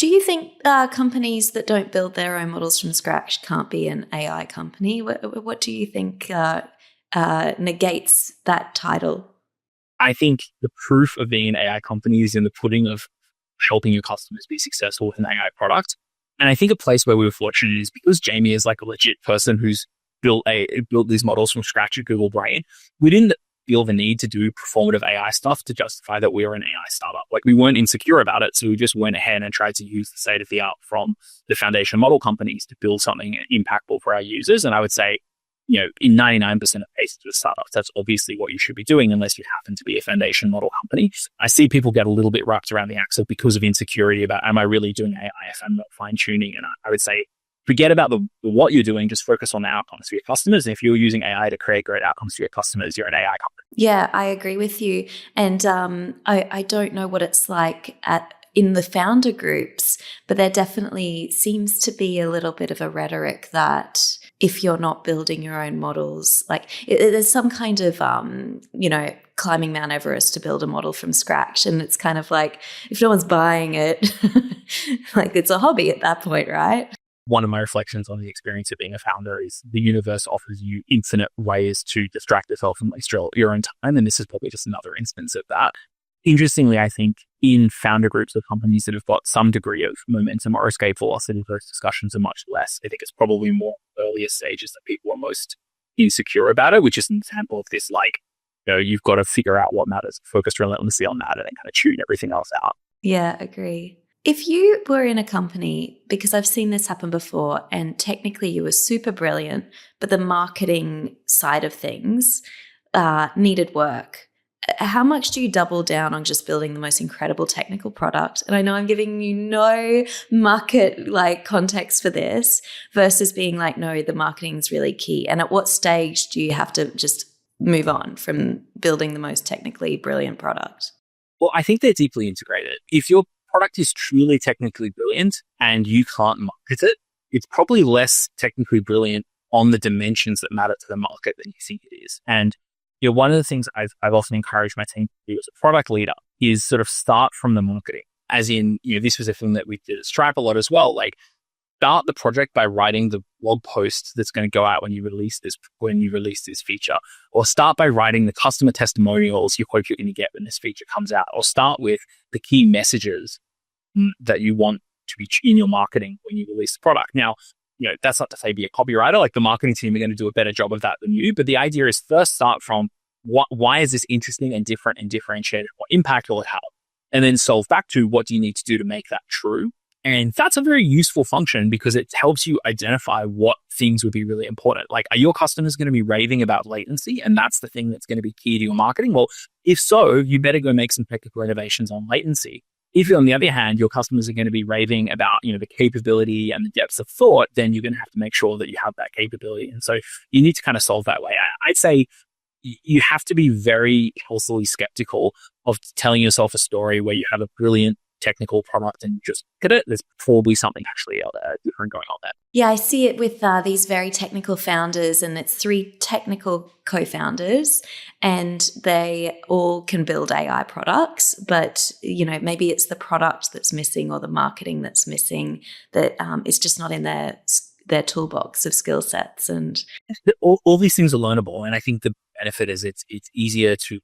Do you think companies that don't build their own models from scratch can't be an AI company? What do you think negates that title? I think the proof of being an AI company is in the pudding of helping your customers be successful with an AI product. And I think a place where we were fortunate is because Jamie is like a legit person who's built these models from scratch at Google Brain. We didn't feel the need to do performative AI stuff to justify that we were an AI startup. Like, we weren't insecure about it. So we just went ahead and tried to use the state of the art from the foundation model companies to build something impactful for our users. And I would say, in 99% of cases with startups, that's obviously what you should be doing unless you happen to be a foundation model company. I see people get a little bit wrapped around the axle because of insecurity about, am I really doing AI if I'm not fine tuning? And I would say, forget about the what you're doing, just focus on the outcomes for your customers. And if you're using AI to create great outcomes for your customers, you're an AI company. Yeah, I agree with you. And I don't know what it's like in the founder groups, but there definitely seems to be a little bit of a rhetoric that if you're not building your own models, like there's some kind of, climbing Mount Everest to build a model from scratch. And it's kind of like, if no one's buying it, like it's a hobby at that point, right? One of my reflections on the experience of being a founder is the universe offers you infinite ways to distract yourself and waste your own time. And this is probably just another instance of that. Interestingly, I think in founder groups of companies that have got some degree of momentum or escape velocity, those discussions are much less. I think it's probably more earlier stages that people are most insecure about it, which is an example of this, like, you've got to figure out what matters, focus relentlessly on that, and then kind of tune everything else out. Yeah, agree. If you were in a company, because I've seen this happen before, and technically you were super brilliant, but the marketing side of things needed work, how much do you double down on just building the most incredible technical product? And I know I'm giving you no market context for this versus being like, no, the marketing is really key. And at what stage do you have to just move on from building the most technically brilliant product? Well, I think they're deeply integrated. If your product is truly technically brilliant and you can't market it, it's probably less technically brilliant on the dimensions that matter to the market than you think it is. And one of the things I've often encouraged my team to do as a product leader is sort of start from the marketing. As in, this was a thing that we did at Stripe a lot as well. Like, start the project by writing the blog post that's going to go out when you release this feature, or start by writing the customer testimonials you hope you're going to get when this feature comes out, or start with the key messages that you want to be in your marketing when you release the product. Now, that's not to say be a copywriter. Like, the marketing team are going to do a better job of that than you. But the idea is first start from why is this interesting and different and differentiated? What impact will it have? And then solve back to what do you need to do to make that true? And that's a very useful function because it helps you identify what things would be really important. Like, are your customers going to be raving about latency? And that's the thing that's going to be key to your marketing. Well, if so, you better go make some technical innovations on latency. If, on the other hand, your customers are going to be raving about, the capability and the depth of thought, then you're going to have to make sure that you have that capability. And so you need to kind of solve that way. I'd say you have to be very healthily skeptical of telling yourself a story where you have a brilliant technical product and just look at it. There's probably something actually different going on there. Yeah, I see it with these very technical founders, and it's 3 technical co-founders, and they all can build AI products, but maybe it's the product that's missing or the marketing that's missing that is just not in their toolbox of skill sets. And all these things are learnable, and I think the benefit is it's easier to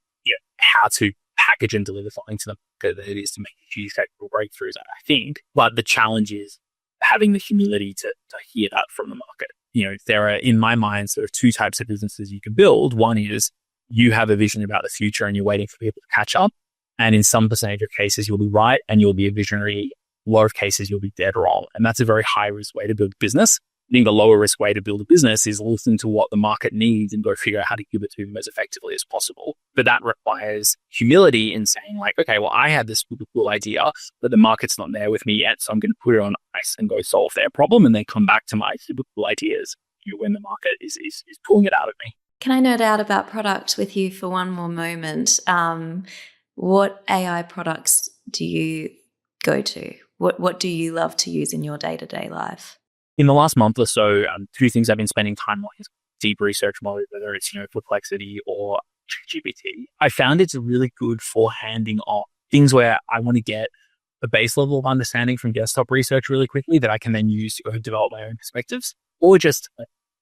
how to package and deliver something to them than it is to make huge technical breakthroughs, I think. But the challenge is having the humility to hear that from the market. There are, in my mind, sort of 2 types of businesses you can build. One is you have a vision about the future and you're waiting for people to catch up. And in some percentage of cases, you'll be right and you'll be a visionary. A lot of cases, you'll be dead wrong. And that's a very high risk way to build business. I think the lower risk way to build a business is listen to what the market needs and go figure out how to give it to them as effectively as possible. But that requires humility in saying like, okay, well, I had this super cool idea, but the market's not there with me yet. So I'm going to put it on ice and go solve their problem and then come back to my super cool ideas when the market is pulling it out of me. Can I nerd out about product with you for one more moment? What AI products do you go to? What do you love to use in your day-to-day life? In the last month or so, 2 things I've been spending time on is deep research mode, whether it's, Perplexity or GPT. I found it's really good for handing off things where I want to get a base level of understanding from desktop research really quickly that I can then use to go develop my own perspectives, or just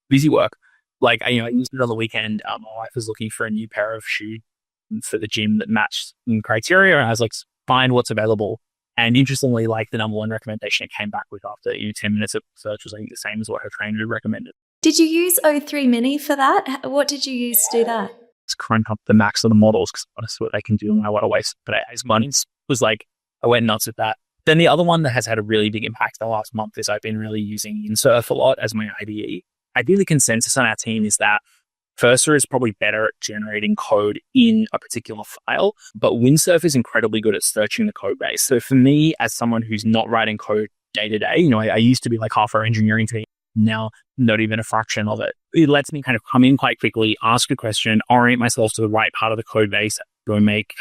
busy work. Like, I used it on the weekend. My wife was looking for a new pair of shoes for the gym that matched some criteria. And I was like, find what's available. And interestingly, like the number one recommendation it came back with after 10 minutes of search was, I think, the same as what her trainer had recommended. Did you use O3 Mini for that? What did you use to do that? It's crank up the max of the models because honestly, what they can do, and I want to waste but as money was like, I went nuts with that. Then the other one that has had a really big impact the last month is I've been really using Insurf a lot as my IDE. Ideally, consensus on our team is that Cursor is probably better at generating code in a particular file, but Windsurf is incredibly good at searching the code base. So for me, as someone who's not writing code day to day, I used to be like half our engineering team, now not even a fraction of it. It lets me kind of come in quite quickly, ask a question, orient myself to the right part of the code base, go make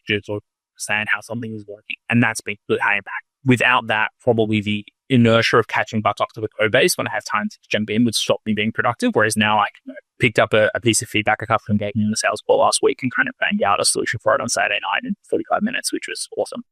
changes or understand how something is working. And that's been good high impact. Without that, probably the inertia of catching back up to the code base when I have time to jump in would stop me being productive. Whereas now I picked up a piece of feedback a customer gave me in the sales call last week and kind of banged out a solution for it on Saturday night in 45 minutes, which was awesome.